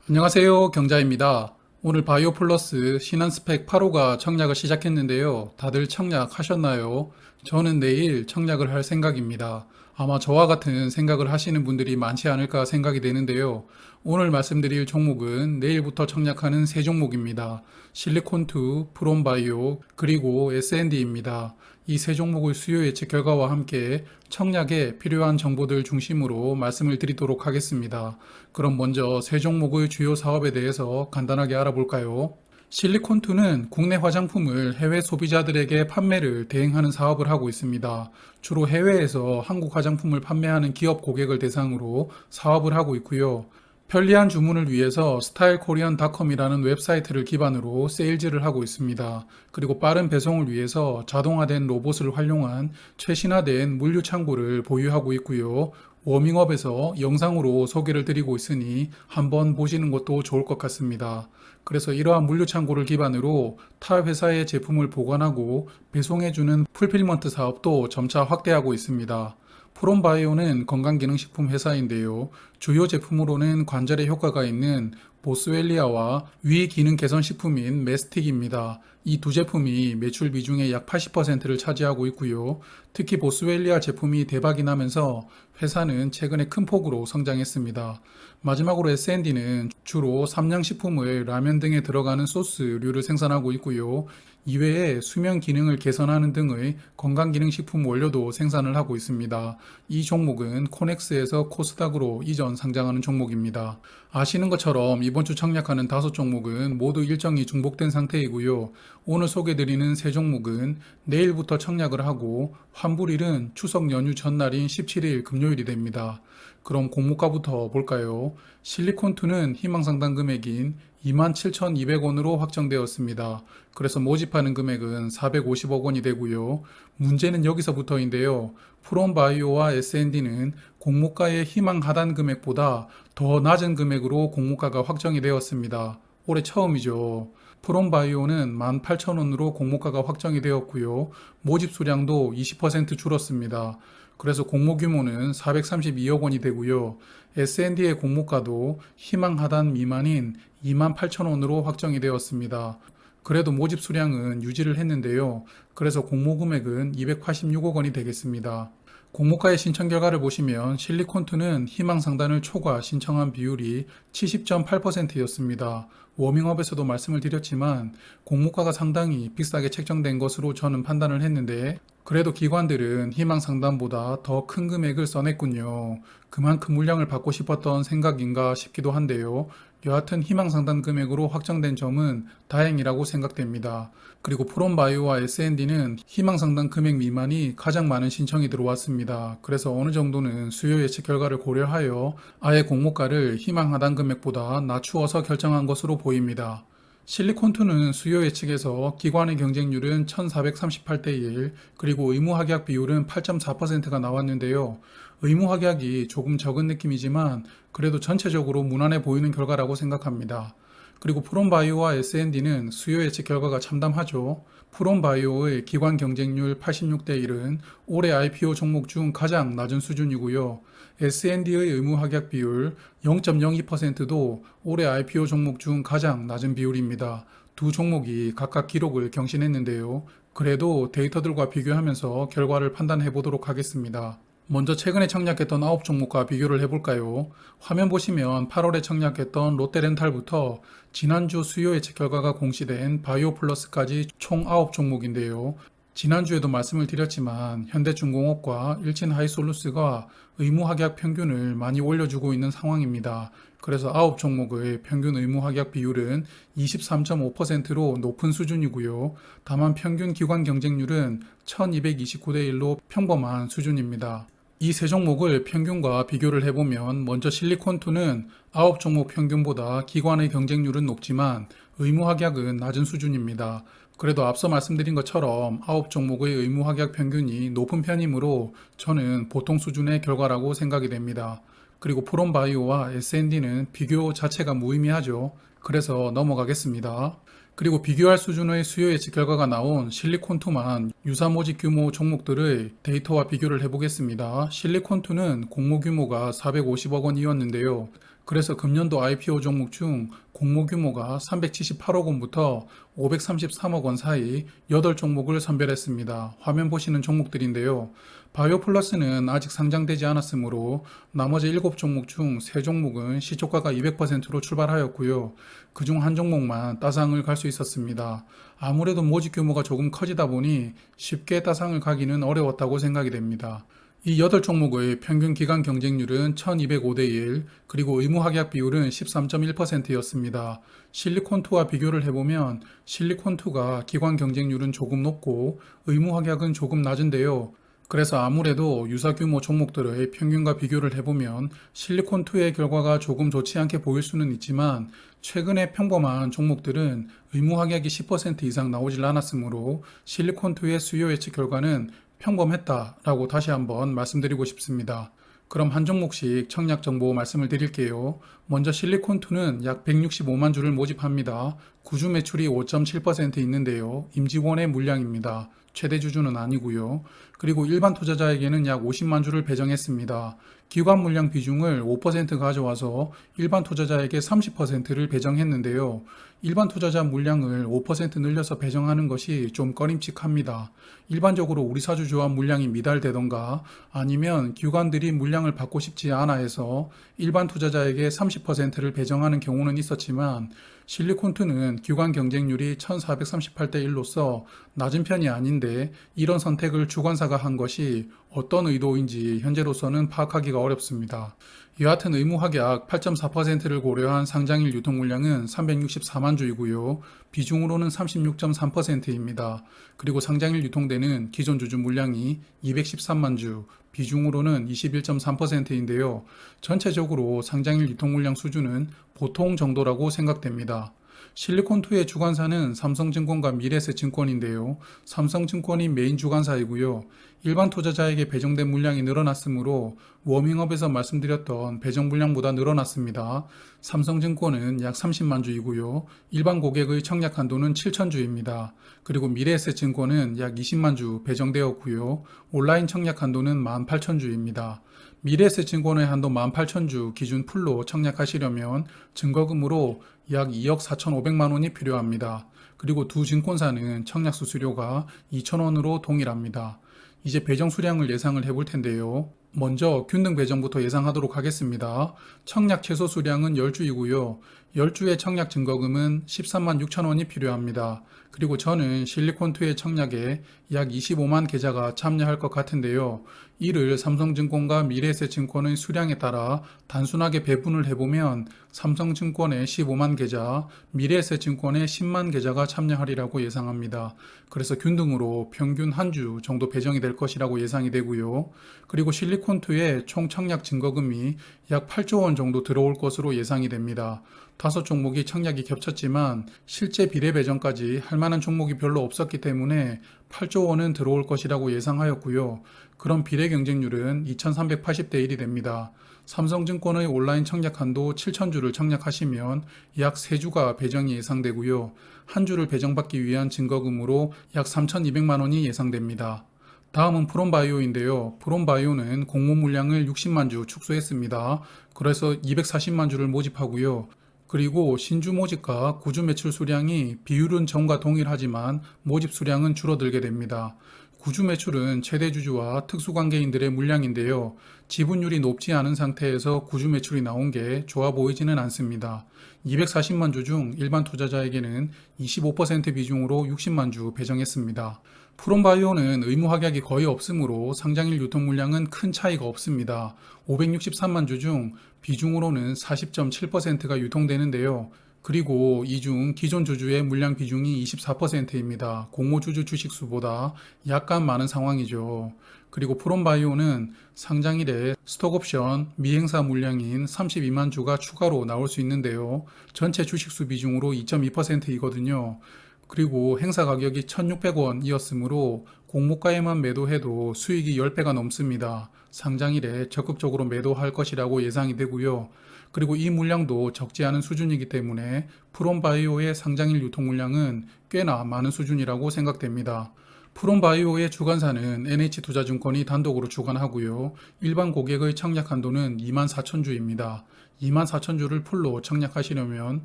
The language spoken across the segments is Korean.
안녕하세요. 경자입니다. 오늘 바이오 플러스 신한 스펙 8호가 청약을 시작했는데요. 다들 청약하셨나요? 저는 내일 청약을 할 생각입니다. 아마 저와 같은 생각을 하시는 분들이 많지 않을까 생각이 되는데요. 오늘 말씀드릴 종목은 내일부터 청약하는 세 종목입니다. 실리콘2, 프롬바이오, 그리고 S&D입니다. 이 세 종목의 수요 예측 결과와 함께 청약에 필요한 정보들 중심으로 말씀을 드리도록 하겠습니다. 그럼 먼저 세 종목의 주요 사업에 대해서 간단하게 알아볼까요? 실리콘2는 국내 화장품을 해외 소비자들에게 판매를 대행하는 사업을 하고 있습니다. 주로 해외에서 한국 화장품을 판매하는 기업 고객을 대상으로 사업을 하고 있고요. 편리한 주문을 위해서 스타일코리안닷컴이라는 웹사이트를 기반으로 세일즈를 하고 있습니다. 그리고 빠른 배송을 위해서 자동화된 로봇을 활용한 최신화된 물류 창고를 보유하고 있고요. 워밍업에서 영상으로 소개를 드리고 있으니 한번 보시는 것도 좋을 것 같습니다. 그래서 이러한 물류 창고를 기반으로 타 회사의 제품을 보관하고 배송해주는 풀필먼트 사업도 점차 확대하고 있습니다. 프롬바이오는 건강기능식품 회사인데요. 주요 제품으로는 관절에 효과가 있는 보스웰리아와 위 기능 개선 식품인 메스틱입니다. 이 두 제품이 매출 비중의 약 80%를 차지하고 있고요. 특히 보스웰리아 제품이 대박이 나면서 회사는 최근에 큰 폭으로 성장했습니다. 마지막으로 S&D는 주로 삼양식품의 라면 등에 들어가는 소스류를 생산하고 있고요. 이외에 수면 기능을 개선하는 등의 건강기능식품 원료도 생산을 하고 있습니다. 이 종목은 코넥스에서 코스닥으로 이전 상장하는 종목입니다. 아시는 것처럼 이번 주 청약하는 5종목은 모두 일정이 중복된 상태이고요. 오늘 소개드리는 세 종목은 내일부터 청약을 하고 환불일은 추석 연휴 전날인 17일 금요일이 됩니다. 그럼 공모가부터 볼까요? 실리콘2는 희망상당 금액인 27,200원으로 확정되었습니다. 그래서 모집하는 금액은 450억 원이 되고요. 문제는 여기서부터인데요. 프롬바이오와 S&D는 공모가의 희망 하단 금액보다 더 낮은 금액으로 공모가가 확정이 되었습니다. 올해 처음이죠. 프롬바이오는 18,000원으로 공모가가 확정이 되었고요. 모집 수량도 20% 줄었습니다. 그래서 공모 규모는 432억 원이 되고요. S&D의 공모가도 희망 하단 미만인 28,000원으로 확정이 되었습니다. 그래도 모집 수량은 유지를 했는데요. 그래서 공모 금액은 286억 원이 되겠습니다. 공모가의 신청 결과를 보시면 실리콘2는 희망 상단을 초과 신청한 비율이 70.8%였습니다. 워밍업에서도 말씀을 드렸지만 공모가가 상당히 비싸게 책정된 것으로 저는 판단을 했는데 그래도 기관들은 희망 상단보다 더 큰 금액을 써냈군요. 그만큼 물량을 받고 싶었던 생각인가 싶기도 한데요. 여하튼 희망 상단 금액으로 확정된 점은 다행이라고 생각됩니다. 그리고 프롬바이오와 S&D는 희망 상단 금액 미만이 가장 많은 신청이 들어왔습니다. 그래서 어느 정도는 수요 예측 결과를 고려하여 아예 공모가를 희망 하단 금액보다 낮추어서 결정한 것으로 보입니다. 실리콘2는 수요 예측에서 기관의 경쟁률은 1438대 1, 그리고 의무 합약 비율은 8.4%가 나왔는데요. 의무 합약이 조금 적은 느낌이지만 그래도 전체적으로 무난해 보이는 결과라고 생각합니다. 그리고 프롬바이오와 S&D는 수요 예측 결과가 참담하죠. 프롬바이오의 기관 경쟁률 86대 1은 올해 IPO 종목 중 가장 낮은 수준이고요. S&D의 의무 합약 비율 0.02%도 올해 IPO 종목 중 가장 낮은 비율입니다. 두 종목이 각각 기록을 경신했는데요. 그래도 데이터들과 비교하면서 결과를 판단해 보도록 하겠습니다. 먼저 최근에 청약했던 9종목과 비교를 해볼까요? 화면 보시면 8월에 청약했던 롯데렌탈부터 지난주 수요 예측 결과가 공시된 바이오플러스까지 총 9종목인데요. 지난주에도 말씀을 드렸지만 현대중공업과 일진하이솔루스가 의무 합약 평균을 많이 올려주고 있는 상황입니다. 그래서 9종목의 평균 의무 합약 비율은 23.5%로 높은 수준이고요. 다만 평균 기관 경쟁률은 1229대 1로 평범한 수준입니다. 이 세 종목을 평균과 비교를 해보면 먼저 실리콘2는 9종목 평균보다 기관의 경쟁률은 높지만 의무 합약은 낮은 수준입니다. 그래도 앞서 말씀드린 것처럼 9종목의 의무 합약 평균이 높은 편이므로 저는 보통 수준의 결과라고 생각이 됩니다. 그리고 프롬바이오와 S&D는 비교 자체가 무의미하죠. 그래서 넘어가겠습니다. 그리고 비교할 수준의 수요 예측 결과가 나온 실리콘2만 유사 모집 규모 종목들의 데이터와 비교를 해보겠습니다. 실리콘2는 공모 규모가 450억 원이었는데요. 그래서 금년도 IPO 종목 중 공모 규모가 378억 원부터 533억 원 사이 8종목을 선별했습니다. 화면 보시는 종목들인데요. 바이오플러스는 아직 상장되지 않았으므로 나머지 7종목 중 3종목은 시초가가 200%로 출발하였고요. 그중 한 종목만 따상을 갈 수 있었습니다. 아무래도 모집 규모가 조금 커지다 보니 쉽게 따상을 가기는 어려웠다고 생각이 됩니다. 이 8종목의 평균 기간 경쟁률은 1205대 1, 그리고 의무 확약 비율은 13.1%였습니다. 실리콘2와 비교를 해보면 실리콘2가 기관 경쟁률은 조금 높고 의무 확약은 조금 낮은데요. 그래서 아무래도 유사 규모 종목들의 평균과 비교를 해보면 실리콘2의 결과가 조금 좋지 않게 보일 수는 있지만 최근에 평범한 종목들은 의무 확약이 10% 이상 나오질 않았으므로 실리콘2의 수요 예측 결과는 평범했다라고 다시 한번 말씀드리고 싶습니다. 그럼 한 종목씩 청약 정보 말씀을 드릴게요. 먼저 실리콘2는 약 165만 주를 모집합니다. 구주 매출이 5.7% 있는데요. 임직원의 물량입니다. 최대 주주는 아니고요. 그리고 일반 투자자에게는 약 50만 주를 배정했습니다. 기관 물량 비중을 5% 가져와서 일반 투자자에게 30%를 배정했는데요. 일반 투자자 물량을 5% 늘려서 배정하는 것이 좀 꺼림칙합니다. 일반적으로 우리 사주조합 물량이 미달되던가 아니면 기관들이 물량을 받고 싶지 않아 해서 일반 투자자에게 30%를 배정하는 경우는 있었지만 실리콘2는 기관 경쟁률이 1438대 1로서 낮은 편이 아닌데 이런 선택을 주관사가 한 것이 어떤 의도인지 현재로서는 파악하기가 어렵습니다. 여하튼 의무 확약 8.4%를 고려한 상장일 유통 물량은 364만 주이고요. 비중으로는 36.3%입니다. 그리고 상장일 유통되는 기존 주주 물량이 213만 주, 비중으로는 21.3%인데요. 전체적으로 상장일 유통 물량 수준은 보통 정도라고 생각됩니다. 실리콘2의 주관사는 삼성증권과 미래에셋증권인데요. 삼성증권이 메인 주관사이고요. 일반 투자자에게 배정된 물량이 늘어났으므로 워밍업에서 말씀드렸던 배정 물량보다 늘어났습니다. 삼성증권은 약 30만 주이고요. 일반 고객의 청약 한도는 7천 주입니다. 그리고 미래에셋증권은 약 20만 주 배정되었고요. 온라인 청약 한도는 18,000주입니다. 미래에셋증권의 한도 18,000주 기준 풀로 청약하시려면 증거금으로 약 2억 4,500만 원이 필요합니다. 그리고 두 증권사는 청약 수수료가 2,000원으로 동일합니다. 이제 배정 수량을 예상을 해볼 텐데요. 먼저 균등 배정부터 예상하도록 하겠습니다. 청약 최소 수량은 10주이고요. 10주의 청약 증거금은 13만 6천 원이 필요합니다. 그리고 저는 실리콘2의 청약에 약 25만 계좌가 참여할 것 같은데요. 이를 삼성증권과 미래에셋증권의 수량에 따라 단순하게 배분을 해보면 삼성증권의 15만 계좌, 미래에셋증권의 10만 계좌가 참여하리라고 예상합니다. 그래서 균등으로 평균 한 주 정도 배정이 될 것이라고 예상이 되고요. 그리고 실리콘2의 총 청약 증거금이 약 8조 원 정도 들어올 것으로 예상이 됩니다. 5종목이 청약이 겹쳤지만 실제 비례 배정까지 할 만한 종목이 별로 없었기 때문에 8조 원은 들어올 것이라고 예상하였고요. 그럼 비례 경쟁률은 2380대 1이 됩니다. 삼성증권의 온라인 청약 한도 7,000주를 청약하시면 약 3주가 배정이 예상되고요. 한 주를 배정받기 위한 증거금으로 약 3,200만 원이 예상됩니다. 다음은 프롬바이오인데요. 프롬바이오는 공모 물량을 60만 주 축소했습니다. 그래서 240만 주를 모집하고요. 그리고 신주 모집과 구주 매출 수량이 비율은 전과 동일하지만 모집 수량은 줄어들게 됩니다. 구주 매출은 최대 주주와 특수관계인들의 물량인데요. 지분율이 높지 않은 상태에서 구주 매출이 나온 게 좋아 보이지는 않습니다. 240만 주 중 일반 투자자에게는 25% 비중으로 60만 주 배정했습니다. 프롬바이오는 의무 확약이 거의 없으므로 상장일 유통 물량은 큰 차이가 없습니다. 563만 주 중 비중으로는 40.7%가 유통되는데요. 그리고 이 중 기존 주주의 물량 비중이 24%입니다. 공모주주 주식수보다 약간 많은 상황이죠. 그리고 프롬바이오는 상장일에 스톡옵션 미행사 물량인 32만 주가 추가로 나올 수 있는데요. 전체 주식수 비중으로 2.2%이거든요. 그리고 행사 가격이 1,600원이었으므로 공모가에만 매도해도 수익이 10배가 넘습니다. 상장일에 적극적으로 매도할 것이라고 예상이 되고요. 그리고 이 물량도 적지 않은 수준이기 때문에 프롬바이오의 상장일 유통 물량은 꽤나 많은 수준이라고 생각됩니다. 프롬바이오의 주관사는 NH투자증권이 단독으로 주관하고요. 일반 고객의 청약 한도는 24,000주입니다. 24,000주를 풀로 청약하시려면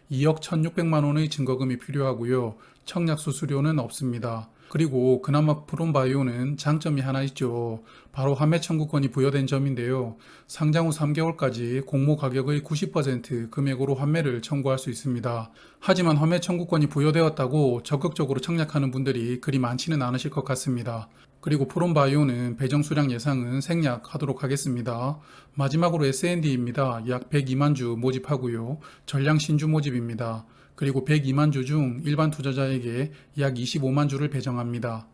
2억 1,600만 원의 증거금이 필요하고요. 청약 수수료는 없습니다. 그리고 그나마 프롬바이오는 장점이 하나 있죠. 바로 환매 청구권이 부여된 점인데요. 상장 후 3개월까지 공모 가격의 90% 금액으로 환매를 청구할 수 있습니다. 하지만 환매 청구권이 부여되었다고 적극적으로 청약하는 분들이 그리 많지는 않으실 것 같습니다. 그리고 프롬바이오는 배정 수량 예상은 생략하도록 하겠습니다. 마지막으로 S&D입니다. 약 102만 주 모집하고요. 전량 신주 모집입니다. 그리고 102만 주 중 일반 투자자에게 약 25만 주를 배정합니다.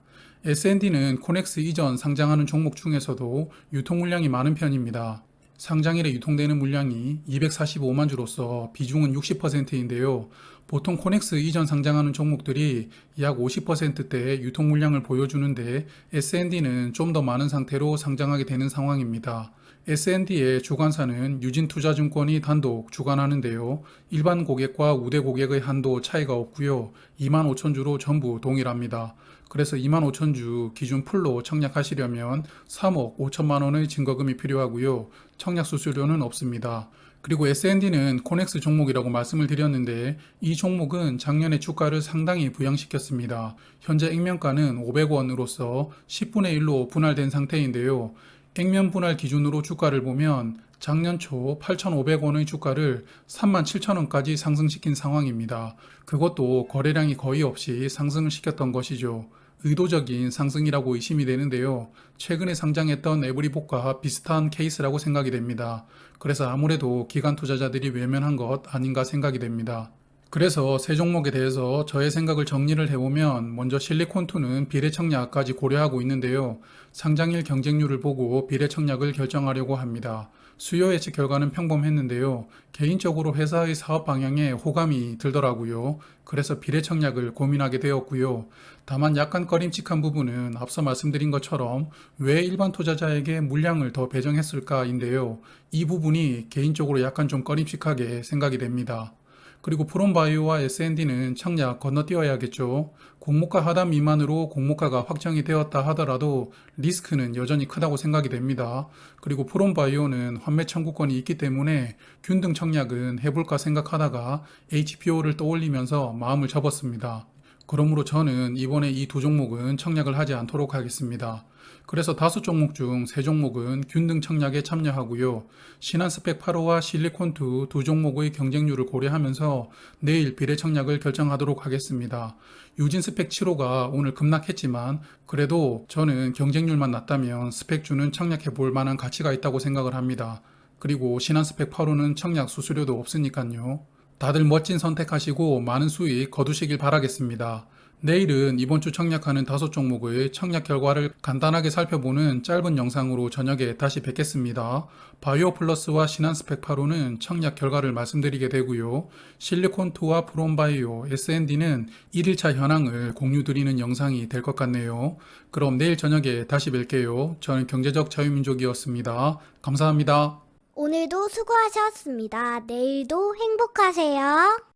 S&D는 코넥스 이전 상장하는 종목 중에서도 유통 물량이 많은 편입니다. 상장일에 유통되는 물량이 245만 주로서 비중은 60%인데요. 보통 코넥스 이전 상장하는 종목들이 약 50%대의 유통 물량을 보여주는데 S&D는 좀 더 많은 상태로 상장하게 되는 상황입니다. S&D의 주관사는 유진투자증권이 단독 주관하는데요. 일반 고객과 우대 고객의 한도 차이가 없고요. 25,000주로 전부 동일합니다. 그래서 25,000주 기준 풀로 청약하시려면 3억 5천만 원의 증거금이 필요하고요. 청약 수수료는 없습니다. 그리고 S&D는 코넥스 종목이라고 말씀을 드렸는데 이 종목은 작년에 주가를 상당히 부양시켰습니다. 현재 액면가는 500원으로서 10분의 1로 분할된 상태인데요. 액면 분할 기준으로 주가를 보면 작년 초 8,500원의 주가를 37,000원까지 상승시킨 상황입니다. 그것도 거래량이 거의 없이 상승을 시켰던 것이죠. 의도적인 상승이라고 의심이 되는데요. 최근에 상장했던 에브리복과 비슷한 케이스라고 생각이 됩니다. 그래서 아무래도 기관 투자자들이 외면한 것 아닌가 생각이 됩니다. 그래서 세 종목에 대해서 저의 생각을 정리를 해보면 먼저 실리콘2는 비례 청약까지 고려하고 있는데요. 상장일 경쟁률을 보고 비례 청약을 결정하려고 합니다. 수요 예측 결과는 평범했는데요. 개인적으로 회사의 사업 방향에 호감이 들더라고요. 그래서 비례 청약을 고민하게 되었고요. 다만 약간 꺼림칙한 부분은 앞서 말씀드린 것처럼 왜 일반 투자자에게 물량을 더 배정했을까인데요. 이 부분이 개인적으로 약간 좀 꺼림칙하게 생각이 됩니다. 그리고 프롬바이오와 S&D는 청약 건너뛰어야겠죠. 공모가 하단 미만으로 공모가가 확정이 되었다 하더라도 리스크는 여전히 크다고 생각이 됩니다. 그리고 프롬바이오는 환매 청구권이 있기 때문에 균등 청약은 해볼까 생각하다가 HPO를 떠올리면서 마음을 접었습니다. 그러므로 저는 이번에 이 두 종목은 청약을 하지 않도록 하겠습니다. 그래서 5종목 중 3종목은 균등 청약에 참여하고요. 신한스펙 8호와 실리콘2 두 종목의 경쟁률을 고려하면서 내일 비례 청약을 결정하도록 하겠습니다. 유진스펙 7호가 오늘 급락했지만 그래도 저는 경쟁률만 낮다면 스펙주는 청약해 볼 만한 가치가 있다고 생각을 합니다. 그리고 신한스펙 8호는 청약 수수료도 없으니까요. 다들 멋진 선택하시고 많은 수익 거두시길 바라겠습니다. 내일은 이번 주 청약하는 5종목의 청약 결과를 간단하게 살펴보는 짧은 영상으로 저녁에 다시 뵙겠습니다. 바이오 플러스와 신한스펙 8호는 청약 결과를 말씀드리게 되고요. 실리콘2와 프롬바이오, S&D는 1일차 현황을 공유드리는 영상이 될 것 같네요. 그럼 내일 저녁에 다시 뵐게요. 저는 경제적 자유민족이었습니다. 감사합니다. 오늘도 수고하셨습니다. 내일도 행복하세요.